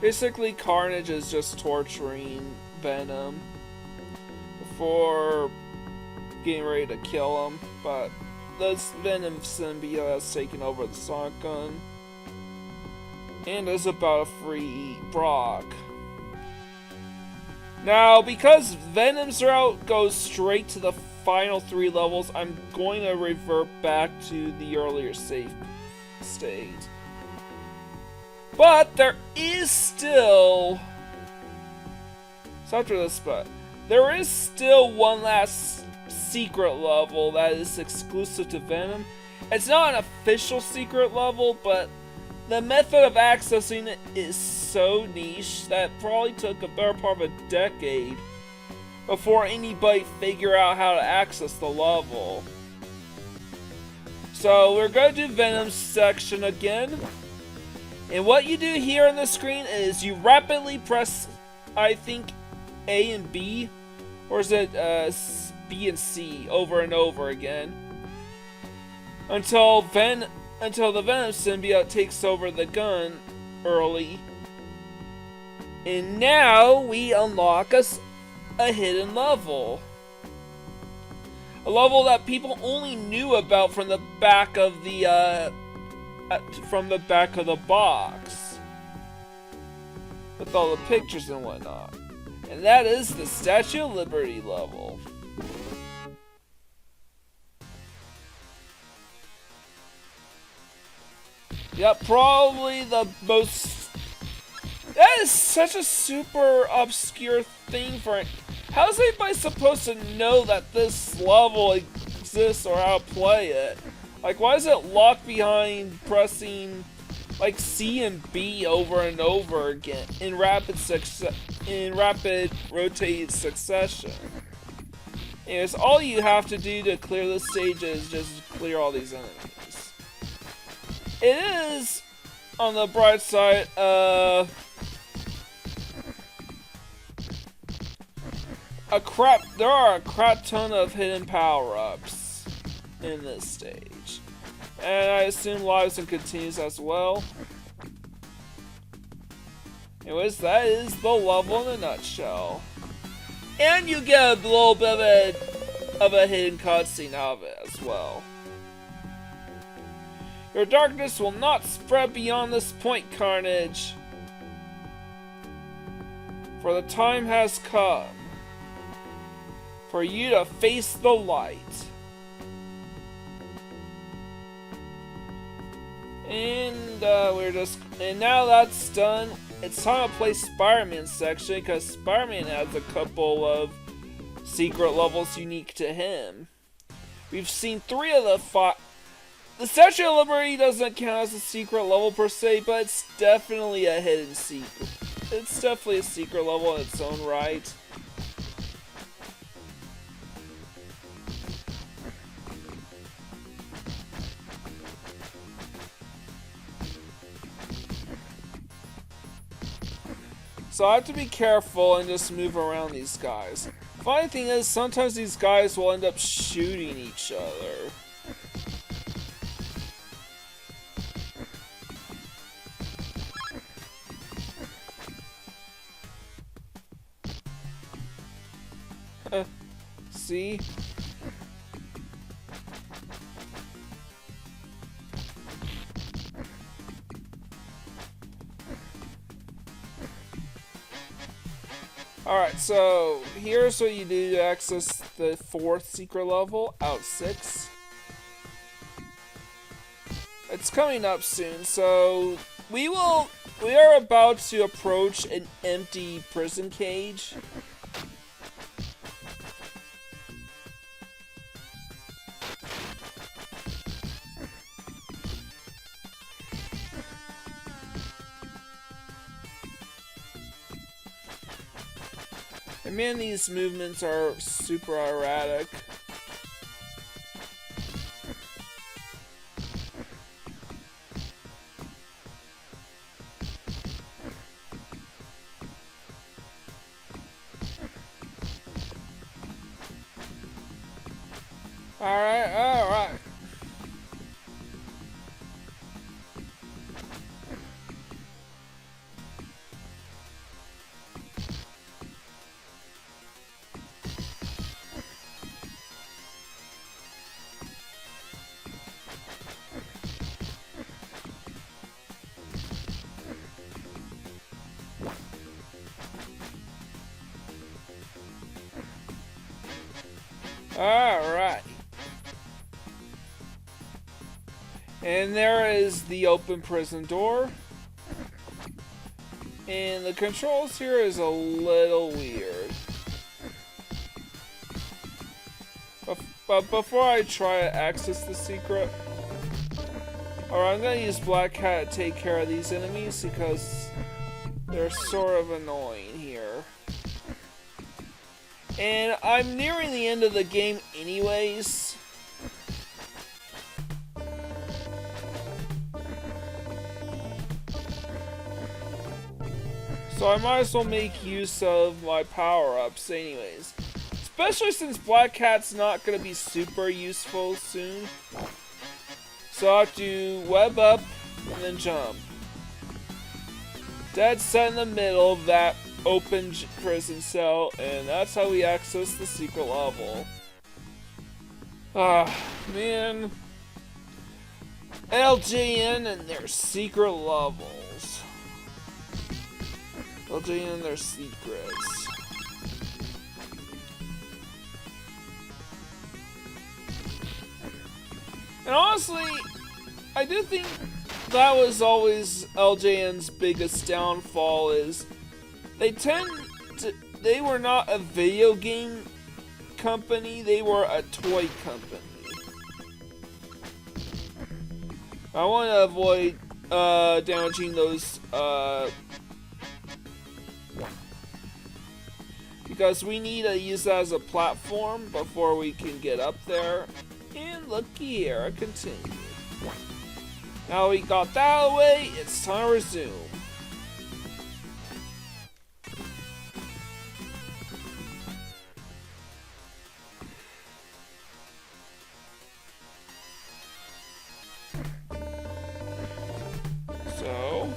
basically Carnage is just torturing Venom before getting ready to kill him, but this Venom symbiote has taken over the Sonic gun and is about to free Brock. Now, because Venom's route goes straight to the final 3 levels, I'm going to revert back to the earlier save state. But there is still... So after this, but there is still one last secret level that is exclusive to Venom. It's not an official secret level, but the method of accessing it is so niche that it probably took a better part of a decade before anybody figured out how to access the level. So we're going to do Venom's section again. And what you do here on the screen is you rapidly press, I think, A and B, or is it B and C over and over again until the Venom symbiote takes over the gun early. And now we unlock a hidden level. A level that people only knew about from the back of the box with all the pictures and whatnot. And that is the Statue of Liberty level. Yep, probably the most... That is such a super obscure thing for it. How is anybody supposed to know that this level exists or how to play it? Like, why is it locked behind pressing, like, C and B over and over again in rapid rotated succession? Anyways, all you have to do to clear this stage is just clear all these enemies. It is, on the bright side, there are a crap ton of hidden power-ups in this stage. And I assume lives and continues as well. Anyways, that is the level in a nutshell. And you get a little bit of a hidden cutscene out of it as well. Your darkness will not spread beyond this point, Carnage. For the time has come for you to face the light. And and now that's done, it's time to play Spider-Man section, because Spider-Man has a couple of secret levels unique to him. We've seen 3 of the 5. The Statue of Liberty doesn't count as a secret level per se, but it's definitely a hidden secret. It's definitely a secret level in its own right. So I have to be careful and just move around these guys. Funny thing is, sometimes these guys will end up shooting each other. See? Alright, so here's what you do to access the 4th secret level, out 6. It's coming up soon, so we are about to approach an empty prison cage. And man, these movements are super erratic. Alright, alright. Alright. And there is the open prison door. And the controls here is a little weird. But before I try to access the secret, alright, I'm gonna use Black Cat to take care of these enemies because they're sort of annoying here. And I'm nearing the end of the game anyways. So I might as well make use of my power-ups anyways. Especially since Black Cat's not going to be super useful soon. So I have to web up and then jump. Dead set in the middle of that open prison cell, and that's how we access the secret level. Ah, man. LJN and their secret levels. LJN and their secrets. And honestly, I do think that was always LJN's biggest downfall is they were not a video game company, they were a toy company. I want to avoid damaging those because we need to use that as a platform before we can get up there. And looky here, I continue. Now we got that away, it's time to resume. So...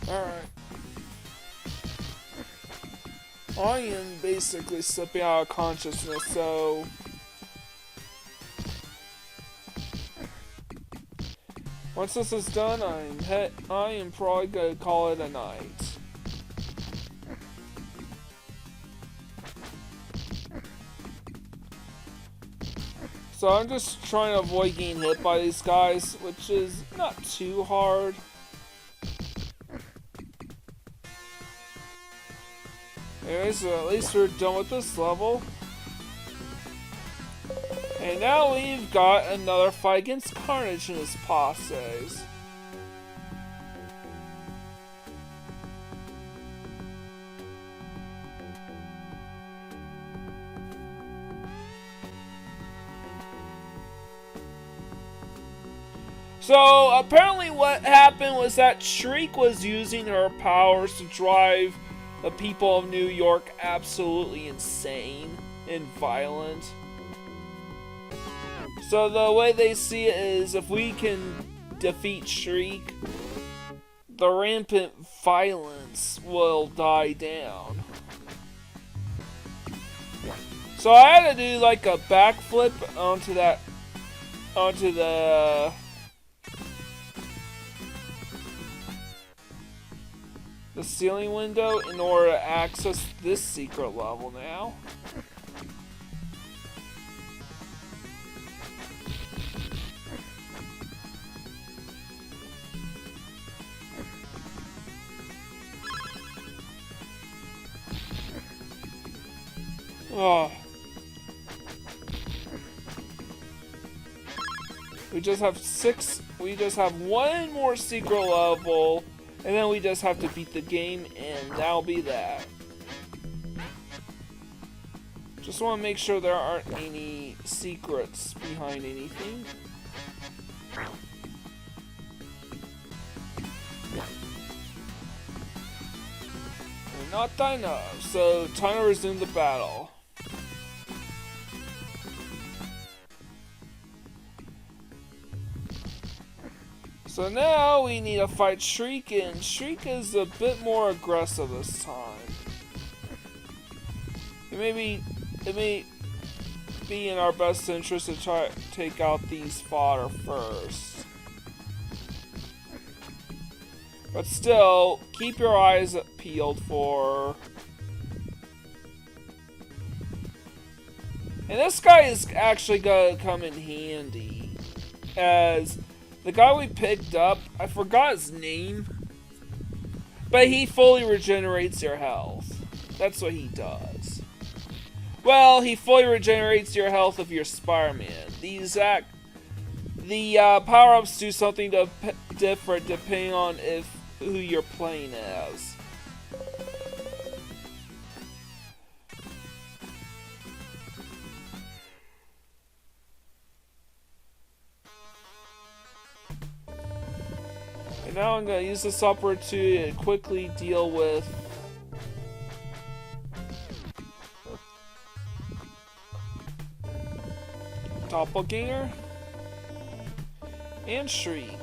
Alright. I am basically slipping out of consciousness, so... Once this is done, I am probably gonna call it a night. So I'm just trying to avoid getting hit by these guys, which is not too hard. Anyways, so at least we're done with this level. And now we've got another fight against Carnage and his posses. So apparently what happened was that Shriek was using her powers to drive the people of New York absolutely insane and violent. So the way they see it is if we can defeat Shriek, the rampant violence will die down. So I had to do like a backflip onto the ceiling window in order to access this secret level now. Oh, We just have 6. We just have 1 more secret level, and then we just have to beat the game, and that'll be that. Just want to make sure there aren't any secrets behind anything. And not enough, so time to resume the battle. So now we need to fight Shriek, and Shriek is a bit more aggressive this time. It may be in our best interest to try to take out these fodder first. But still, keep your eyes peeled for... And this guy is actually gonna come in handy, as the guy we picked up, I forgot his name, but he fully regenerates your health. That's what he does. Well, he fully regenerates your health if you're Spider-Man. The power-ups do something different depending on who you're playing as. And now I'm going to use this opportunity to quickly deal with Doppelganger and Shriek.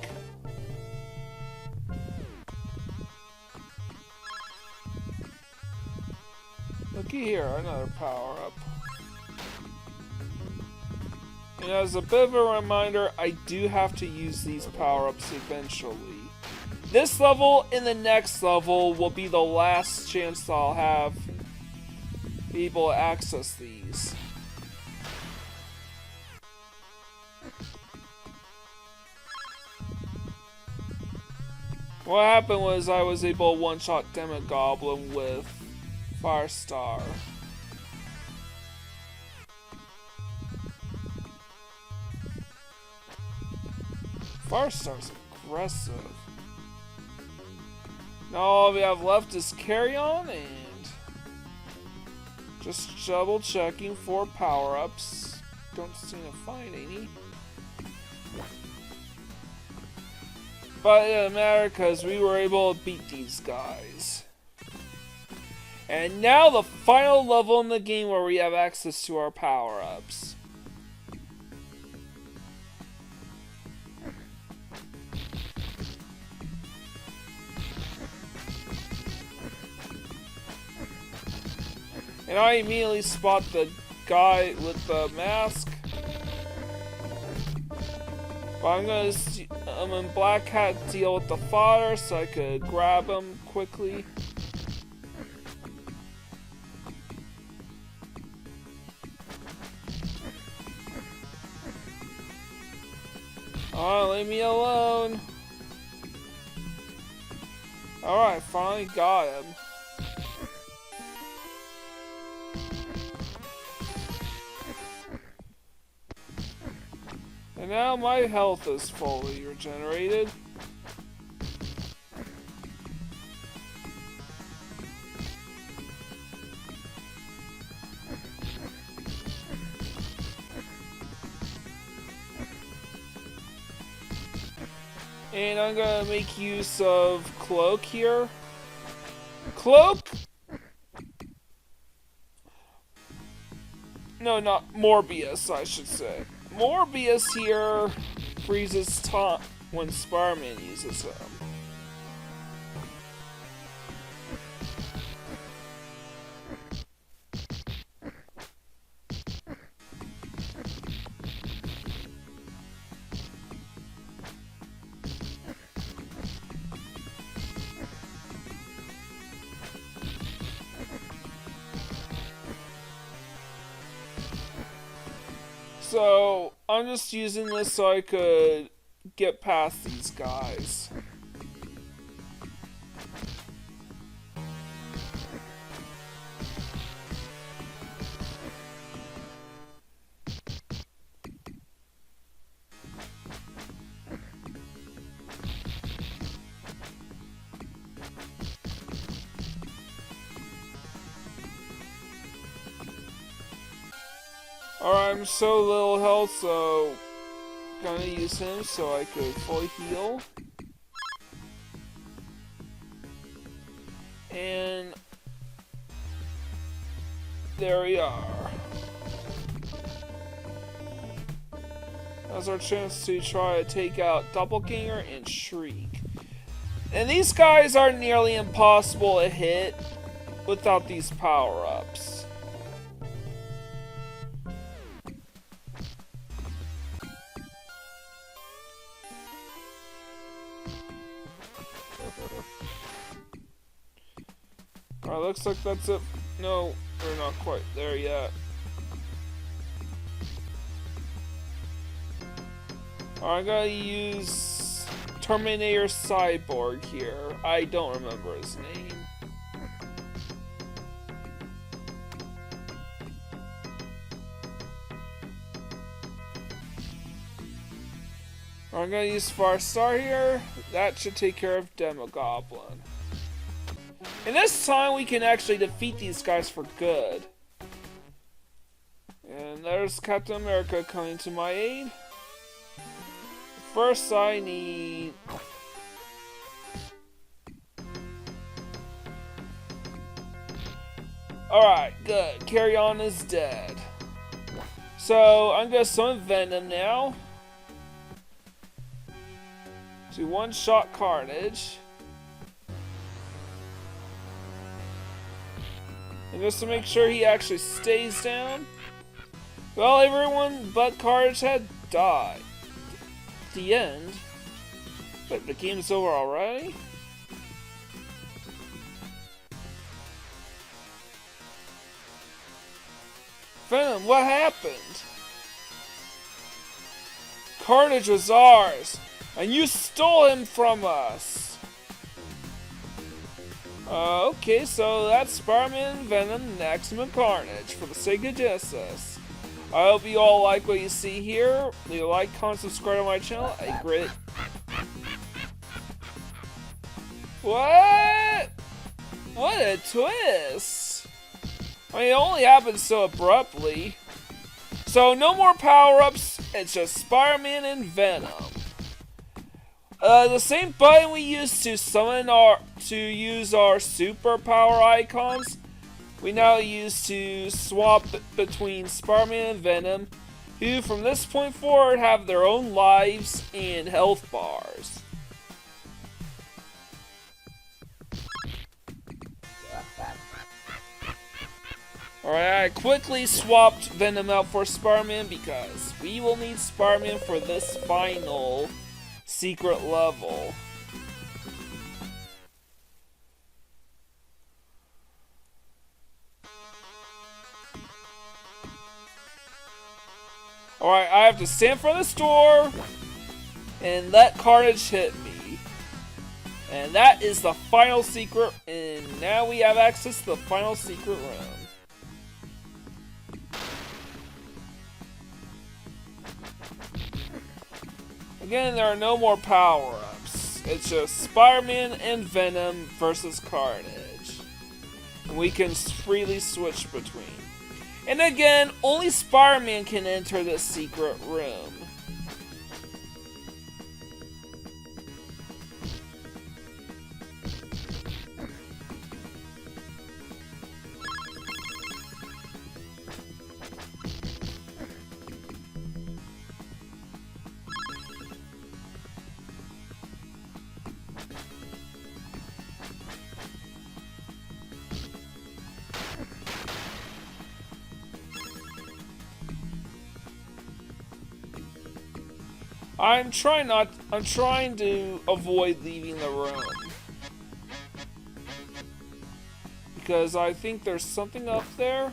Looky here, another power-up. And as a bit of a reminder, I do have to use these power-ups eventually. This level and the next level will be the last chance I'll have be able to access these. What happened was I was able to one-shot Demogoblin with Firestar. Firestar's aggressive. Now all we have left is Carry On and just double checking for power-ups. Don't seem to find any. But it doesn't matter because we were able to beat these guys. And now the final level in the game where we have access to our power-ups. And I immediately spot the guy with the mask. But I'm in Black Hat deal with the fodder so I could grab him quickly. Oh, leave me alone. Alright, finally got him. And now my health is fully regenerated. And I'm gonna make use of Cloak here. Cloak? No, not Morbius, I should say. Morbius here freezes time when Spider-Man uses him. So, I'm just using this so I could get past these guys. Alright, I'm so little health, so gonna use him so I could fully heal. And there we are. That's our chance to try to take out Doppelganger and Shriek. And these guys are nearly impossible to hit without these power-ups. Alright, looks like that's it. No, we're not quite there yet. Alright, I'm gonna use Terminator Cyborg here. I don't remember his name. I'm gonna use Farstar here. That should take care of Demogoblin. And this time we can actually defeat these guys for good. And there's Captain America coming to my aid. First I need... Alright, good. Carry On is dead. So I'm gonna summon Venom now. To one-shot Carnage. And just to make sure he actually stays down. Well, everyone but Carnage had died. At the end. But the game's over already? Venom, what happened? Carnage was ours, and you stole him from us. Okay, so that's Spider-Man, Venom, Maximum Carnage for the Sega Genesis. I hope you all like what you see here. Leave a like, comment, subscribe to my channel. I great. What? What a twist! I mean, it only happened so abruptly. So no more power-ups. It's just Spider-Man and Venom. The same button we used to summon use our superpower icons, we now use to swap between Spider-Man and Venom, who from this point forward have their own lives and health bars. Alright, I quickly swapped Venom out for Spider-Man because we will need Spider-Man for this final secret level. Alright, I have to stand in front of this door and let Carnage hit me. And that is the final secret, and now we have access to the final secret room. Again, there are no more power-ups. It's just Spider-Man and Venom versus Carnage. And we can freely switch between. And again, only Spider-Man can enter this secret room. I'm trying to avoid leaving the room. Because I think there's something up there.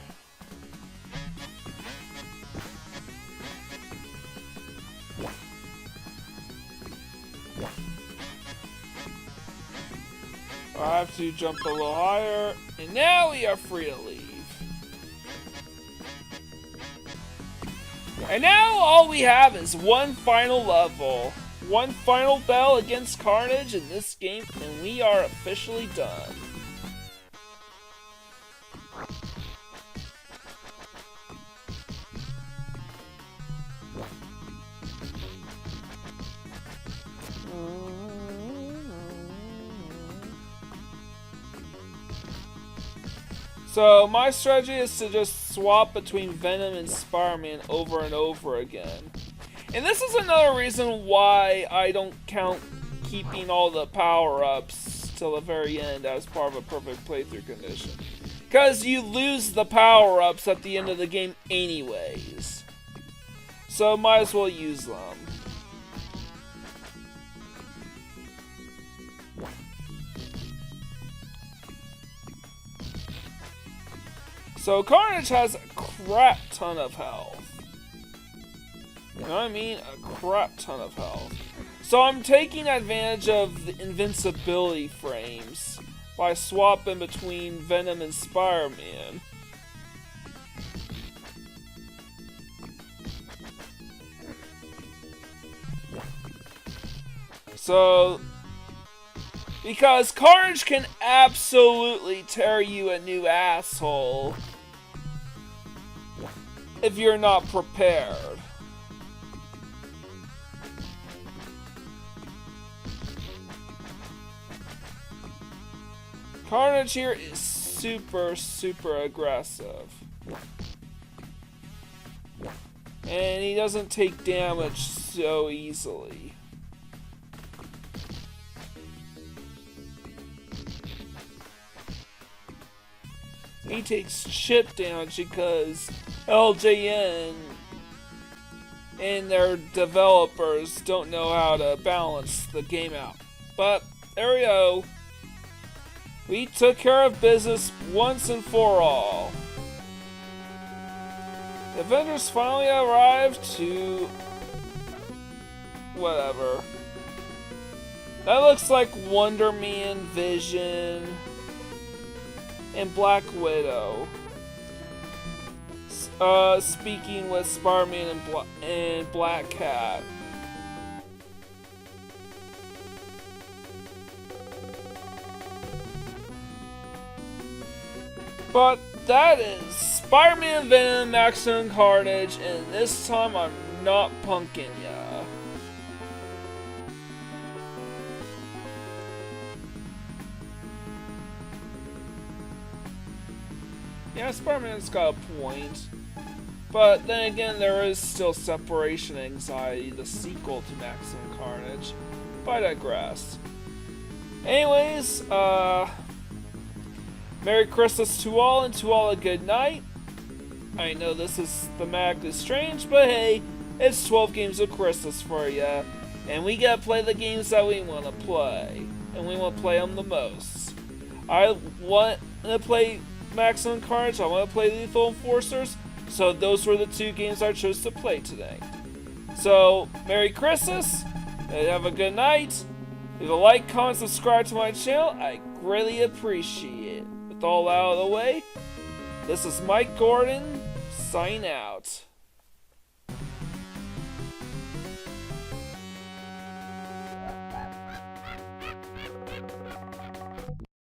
I have to jump a little higher, and now we are free to leave. And now all we have is one final level. One final battle against Carnage in this game, and we are officially done. So my strategy is to just swap between Venom and Spider-Man over and over again. And this is another reason why I don't count keeping all the power-ups till the very end as part of a perfect playthrough condition. Because you lose the power-ups at the end of the game anyways. So might as well use them. So Carnage has a crap ton of health. You know what I mean? A crap ton of health. So I'm taking advantage of the invincibility frames by swapping between Venom and Spider-Man. So, because Carnage can absolutely tear you a new asshole if you're not prepared. Carnage here is super aggressive. And he doesn't take damage so easily. He takes chip damage because LJN and their developers don't know how to balance the game out. But there we go. We took care of business once and for all. The Avengers finally arrived to... whatever. That looks like Wonder Man, Vision, and Black Widow. Speaking with Spider-Man and Black Cat. But that is Spider-Man, Venom, Maximum Carnage, and this time I'm not punking ya. Yeah, Spider-Man's got a point. But then again, there is still Separation Anxiety, the sequel to Maximum Carnage. But I digress. Anyways, Merry Christmas to all, and to all a good night. I know this is thematically strange, but hey, it's 12 games of Christmas for ya, and we gotta play the games that we want to play, and we want to play them the most. I want to play Maximum Carnage, I want to play Lethal Enforcers, so those were the two games I chose to play today. So, Merry Christmas, and have a good night. Leave a like, comment, subscribe to my channel, I greatly appreciate it. With all out of the way, this is Mike Gordon, sign out.